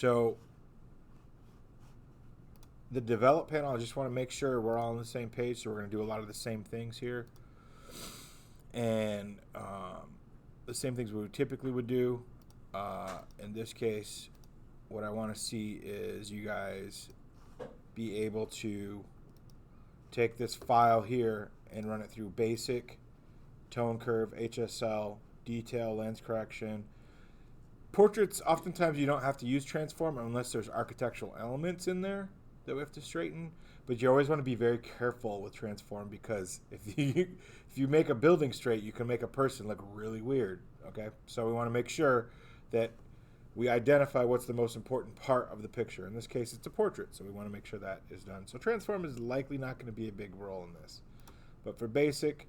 So the develop panel, I just want to make sure we're all on the same page. So we're going to do a lot of the same things here. And the same things we typically would do. In this case, what I want to see is you guys be able to take this file here and run it through basic, tone curve, HSL, detail, lens correction. Portraits, oftentimes you don't have to use transform unless there's architectural elements in there that we have to straighten. But you always want to be very careful with transform, because if you make a building straight, you can make a person look really weird. Okay, so we want to make sure that we identify what's the most important part of the picture. In this case, it's a portrait, so we want to make sure that is done. So transform is likely not going to be a big role in this. But for basic,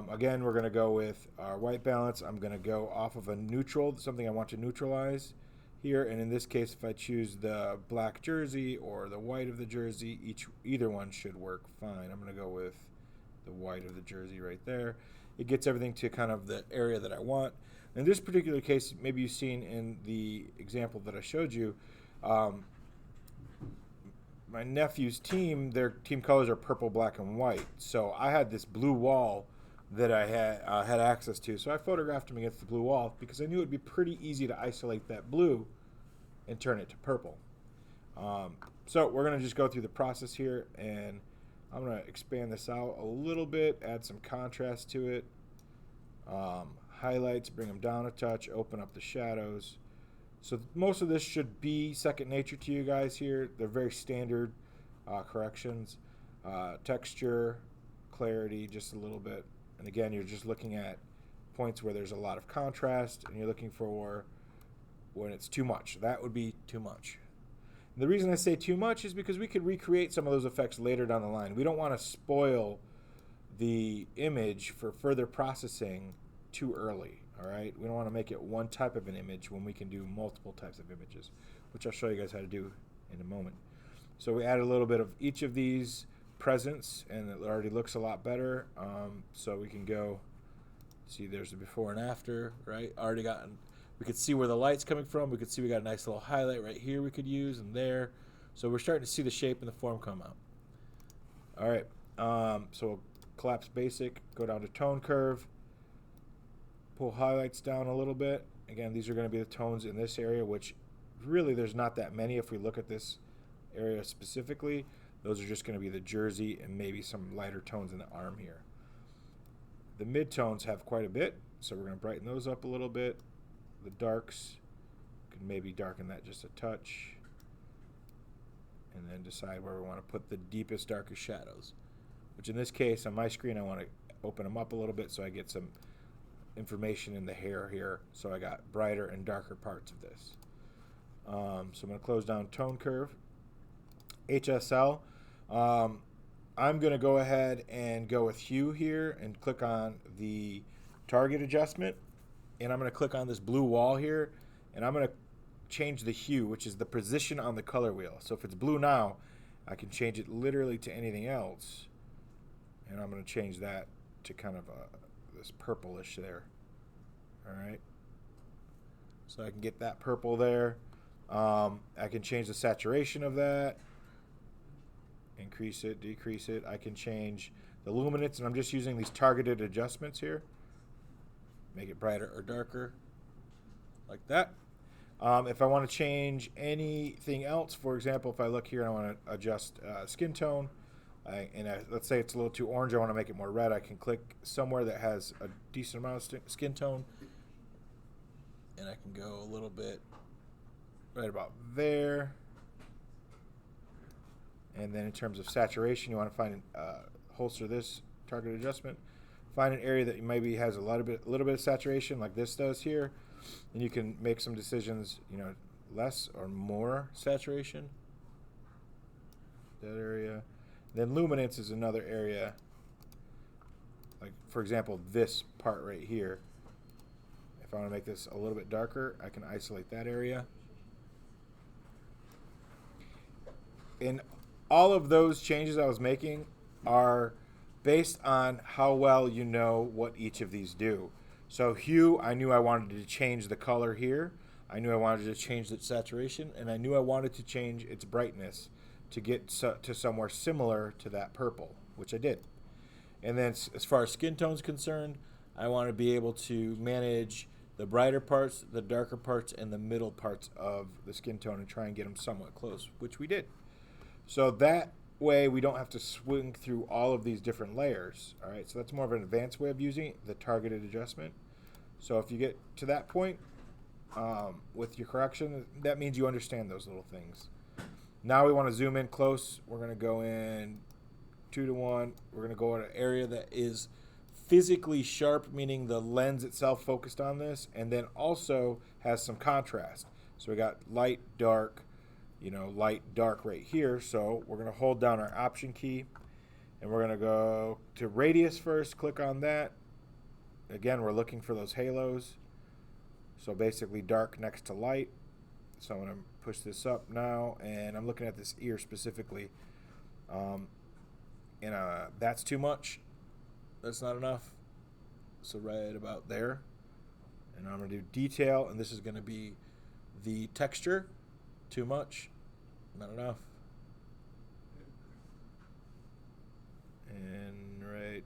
again, we're going to go with our white balance. I'm going to go off of a neutral, something I want to neutralize here. And in this case, if I choose the black jersey or the white of the jersey, either one should work fine. I'm going to go with the white of the jersey right there. It gets everything to kind of the area that I want. In this particular case, maybe you've seen in the example that I showed you, my nephew's team, their team colors are purple, black, and white. So I had this blue wall that I had access to. So I photographed him against the blue wall because I knew it would be pretty easy to isolate that blue and turn it to purple. So we're going to just go through the process here, and I'm going to expand this out a little bit, add some contrast to it. Highlights, bring them down a touch, open up the shadows. So most of this should be second nature to you guys here. They're very standard corrections. Texture, clarity, just a little bit. And again, you're just looking at points where there's a lot of contrast, and you're looking for when it's too much. That would be too much. And the reason I say too much is because we could recreate some of those effects later down the line. We don't want to spoil the image for further processing too early. All right, we don't want to make it one type of an image when we can do multiple types of images, which I'll show you guys how to do in a moment. So we add a little bit of each of these presents, and it already looks a lot better. So we can go see, there's the before and after, right? Already gotten, we could see where the light's coming from. We could see we got a nice little highlight right here we could use, and there. So we're starting to see the shape and the form come out. All right, so we'll collapse basic, go down to tone curve, pull highlights down a little bit. Again, these are going to be the tones in this area, which really there's not that many if we look at this area specifically. Those are just going to be the jersey and maybe some lighter tones in the arm here. The mid-tones have quite a bit, so we're going to brighten those up a little bit. The darks, can maybe darken that just a touch. And then decide where we want to put the deepest, darkest shadows, which in this case, on my screen, I want to open them up a little bit so I get some information in the hair here, so I got brighter and darker parts of this. So I'm going to close down tone curve. HSL, I'm going to go ahead and go with hue here and click on the target adjustment, and I'm going to click on this blue wall here, and I'm going to change the hue, which is the position on the color wheel. So if it's blue now, I can change it literally to anything else, and I'm going to change that to kind of this purplish there. All right, so I can get that purple there. I can change the saturation of that, increase it, decrease it. I can change the luminance, and I'm just using these targeted adjustments here. Make it brighter or darker, like that. If I want to change anything else, for example, if I look here and I want to adjust skin tone, let's say it's a little too orange, I want to make it more red, I can click somewhere that has a decent amount of skin tone, and I can go a little bit right about there. And then in terms of saturation, you want to find holster this target adjustment, find an area that maybe has a little bit of saturation, like this does here, and you can make some decisions, less or more saturation. That area. Then luminance is another area. Like, for example, this part right here. If I want to make this a little bit darker, I can isolate that area. And all of those changes I was making are based on how well you know what each of these do. So hue, I knew I wanted to change the color here. I knew I wanted to change its saturation, and I knew I wanted to change its brightness to get to somewhere similar to that purple, which I did. And then as far as skin tone is concerned, I want to be able to manage the brighter parts, the darker parts, and the middle parts of the skin tone and try and get them somewhat close, which we did. So that way we don't have to swing through all of these different layers. All right, so that's more of an advanced way of using it, the targeted adjustment. So if you get to that point with your correction, that means you understand those little things. Now we want to zoom in close. We're going to go in 2:1. We're going to go in an area that is physically sharp, meaning the lens itself focused on this, and then also has some contrast. So we got light, dark, light, dark right here. So we're going to hold down our option key, and we're going to go to radius first, click on that. Again, we're looking for those halos. So basically dark next to light. So I'm going to push this up now, and I'm looking at this ear specifically. That's too much. That's not enough. So right about there. And I'm going to do detail, and this is going to be the texture. Too much. Not enough. And right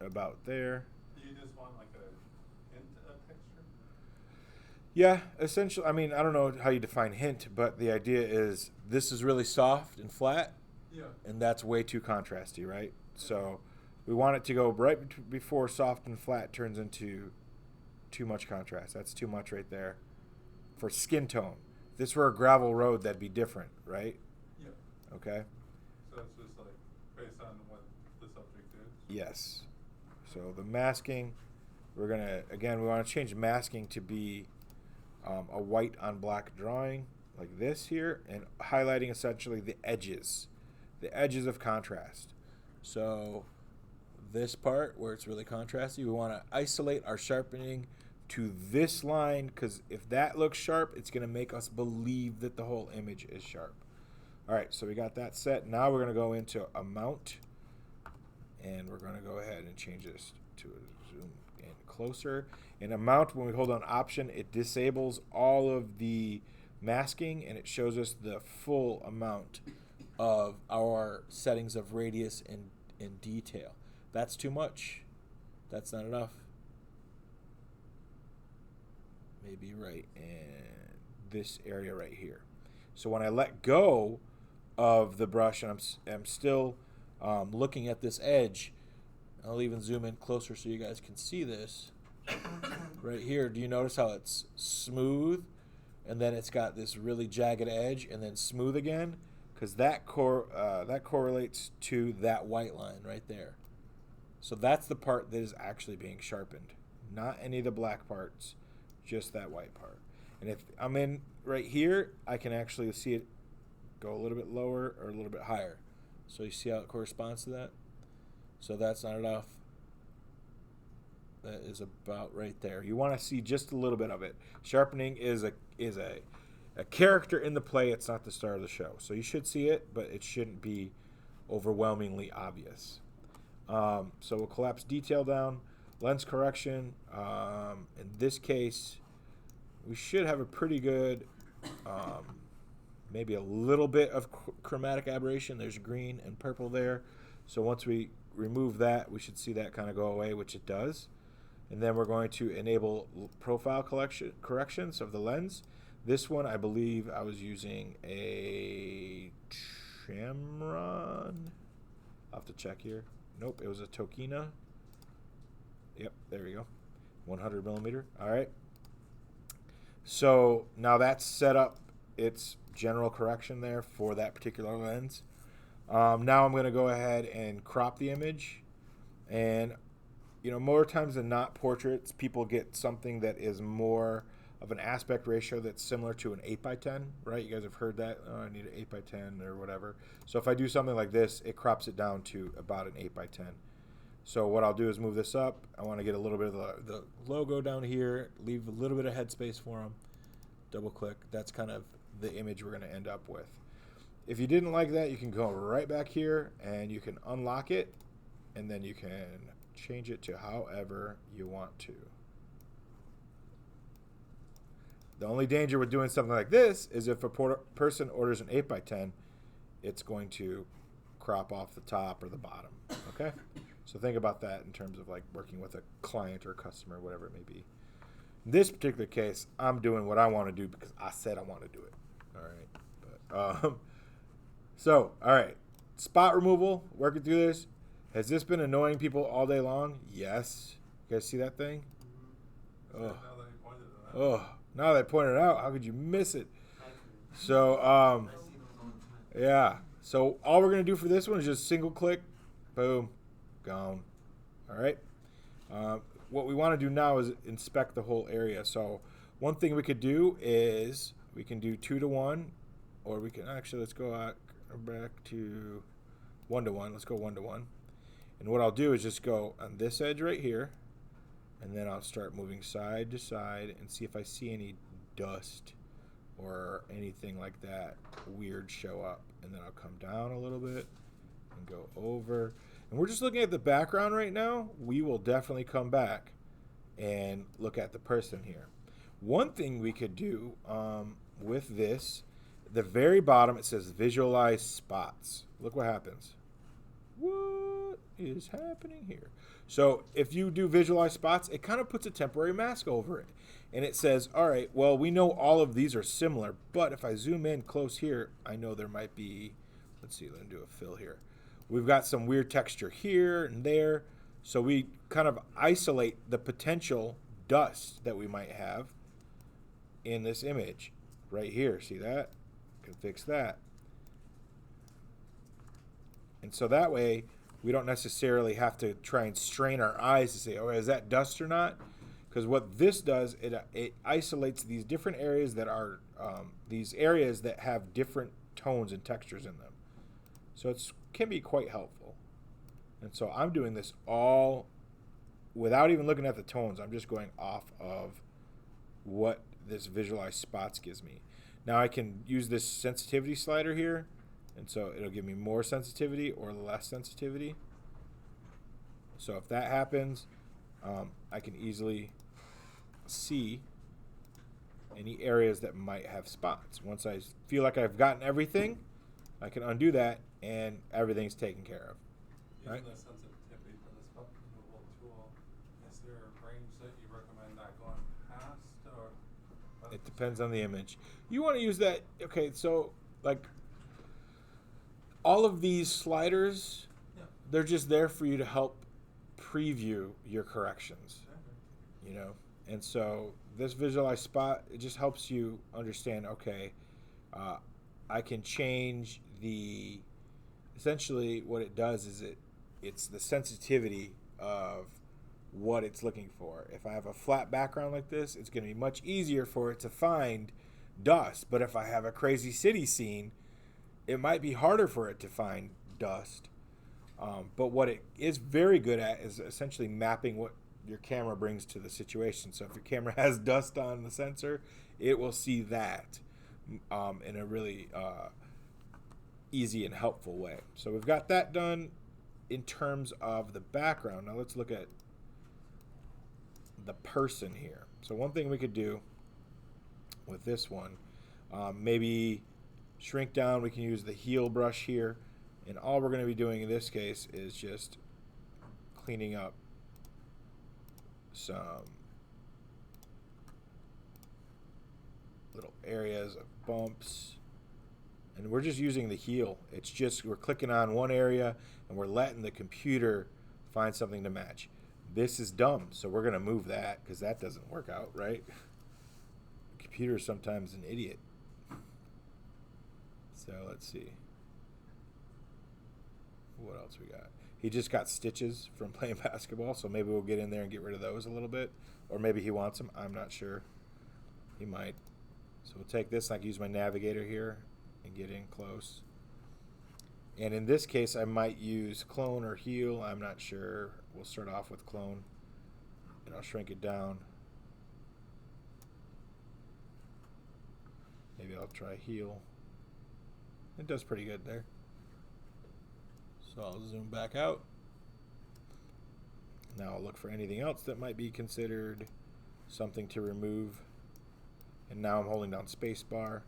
about there. You just want like a hint of texture? Yeah, essentially. I mean, I don't know how you define hint, but the idea is this is really soft and flat. Yeah. And that's way too contrasty, right? So we want it to go right before soft and flat turns into too much contrast. That's too much right there for skin tone. If this were a gravel road, that'd be different, right? Yeah. Okay? So it's just like based on what the subject is? Yes. So the masking, we're going to, again, we want to change masking to be a white on black drawing like this here, and highlighting essentially the edges of contrast. So this part where it's really contrasty, we want to isolate our sharpening to this line, because if that looks sharp, it's going to make us believe that the whole image is sharp. All right, so we got that set. Now we're going to go into amount, and we're going to go ahead and change this to a zoom in closer. In amount, when we hold on option, it disables all of the masking, and it shows us the full amount of our settings of radius and detail. That's too much. That's not enough. Maybe right in this area right here. So when I let go of the brush and I'm still looking at this edge, I'll even zoom in closer so you guys can see this. Right here, do you notice how it's smooth and then it's got this really jagged edge and then smooth again? Because that correlates to that white line right there. So that's the part that is actually being sharpened, not any of the black parts, just that white part. And if I'm in right here, I can actually see it go a little bit lower or a little bit higher. So you see how it corresponds to that? So that's not enough. That is about right there. You want to see just a little bit of it. Sharpening is a character in the play. It's not the star of the show. So you should see it, but it shouldn't be overwhelmingly obvious. So we'll collapse detail down. Lens correction. In this case, we should have a pretty good, maybe a little bit of chromatic aberration. There's green and purple there. So once we remove that, we should see that kind of go away, which it does. And then we're going to enable profile corrections of the lens. This one, I believe I was using a Tamron. I'll have to check here. Nope, it was a Tokina. Yep, there we go. 100 millimeter. All right. So now that's set up its general correction there for that particular lens. Now I'm going to go ahead and crop the image. And, more times than not, portraits, people get something that is more of an aspect ratio that's similar to an 8x10, right? You guys have heard that. Oh, I need an 8x10 or whatever. So if I do something like this, it crops it down to about an 8x10. So what I'll do is move this up. I want to get a little bit of the logo down here, leave a little bit of headspace for them. Double click. That's kind of the image we're going to end up with. If you didn't like that, you can go right back here and you can unlock it, and then you can change it to however you want to. The only danger with doing something like this is if a person orders an 8x10, it's going to crop off the top or the bottom. Okay? So think about that in terms of like working with a client or customer, whatever it may be. In this particular case, I'm doing what I want to do because I said I want to do it. All right. But, so, all right. Spot removal, working through this. Has this been annoying people all day long? Yes. You guys see that thing? Now Oh. that you pointed it out. Oh, now that I pointed it out, how could you miss it? So, yeah. So all we're going to do for this one is just single click, boom, gone. All right. What we want to do now is inspect the whole area. So one thing we could do is we can do 2-to-1, or we can actually, let's go back to 1-to-1. Let's go 1-to-1. And what I'll do is just go on this edge right here, and then I'll start moving side to side and see if I see any dust or anything like that weird show up. And then I'll come down a little bit and go over. And we're just looking at the background right now. We will definitely come back and look at the person here. One thing we could do with this, the very bottom, it says visualize spots. Look what happens. What is happening here? So if you do visualize spots, it kind of puts a temporary mask over it. And it says, all right, well, we know all of these are similar, but if I zoom in close here, I know there might be, let's see, let me do a fill here. We've got some weird texture here and there. So we kind of isolate the potential dust that we might have in this image right here. See that? Can fix that. And so that way, we don't necessarily have to try and strain our eyes to say, oh, is that dust or not? Because what this does, it isolates these different areas that are, these areas that have different tones and textures in them. So it can be quite helpful. And so I'm doing this all without even looking at the tones. I'm just going off of what this visualized spots gives me. Now I can use this sensitivity slider here. And so it'll give me more sensitivity or less sensitivity. So if that happens, I can easily see any areas that might have spots. Once I feel like I've gotten everything, I can undo that and everything's taken care of. Using Right? the sensitivity for the spot removal tool, is there a range that you recommend not going past, or? It depends on the image. You want to use that, okay, so like all of these sliders, Yeah. they're just there for you to help preview your corrections, you know? And so this visualized spot, it just helps you understand, okay, I can change essentially what it does is it's the sensitivity of what it's looking for. If I have a flat background like this, it's going to be much easier for it to find dust. But if I have a crazy city scene, it might be harder for it to find dust. But what it is very good at is essentially mapping what your camera brings to the situation. So if your camera has dust on the sensor, it will see that in a really easy and helpful way. So we've got that done in terms of the background. Now let's look at the person here. So one thing we could do with this one, maybe shrink down. We can use the heel brush here. And all we're going to be doing in this case is just cleaning up some little areas of bumps. And we're just using the heel. It's just we're clicking on one area and we're letting the computer find something to match. This is dumb, so we're going to move that because that doesn't work out, right? The computer is sometimes an idiot. So let's see. What else we got? He just got stitches from playing basketball, so maybe we'll get in there and get rid of those a little bit. Or maybe he wants them. I'm not sure. He might. So we'll take this, and I can use my navigator here and get in close. And in this case, I might use clone or heal. I'm not sure. We'll start off with clone, and I'll shrink it down. Maybe I'll try heal. It does pretty good there. So I'll zoom back out. Now I'll look for anything else that might be considered something to remove. And now I'm holding down space bar.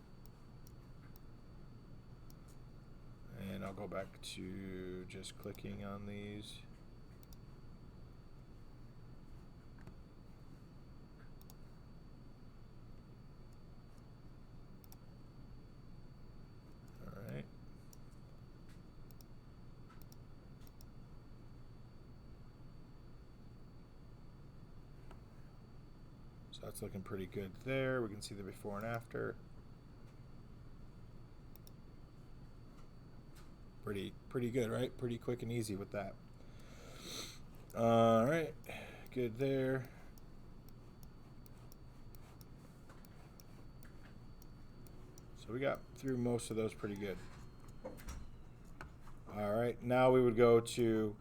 And I'll go back to just clicking on these. All right. So that's looking pretty good there. We can see the before and after. Pretty good, right? Pretty quick and easy with that. All right, good there. So we got through most of those pretty good. All right, now we would go to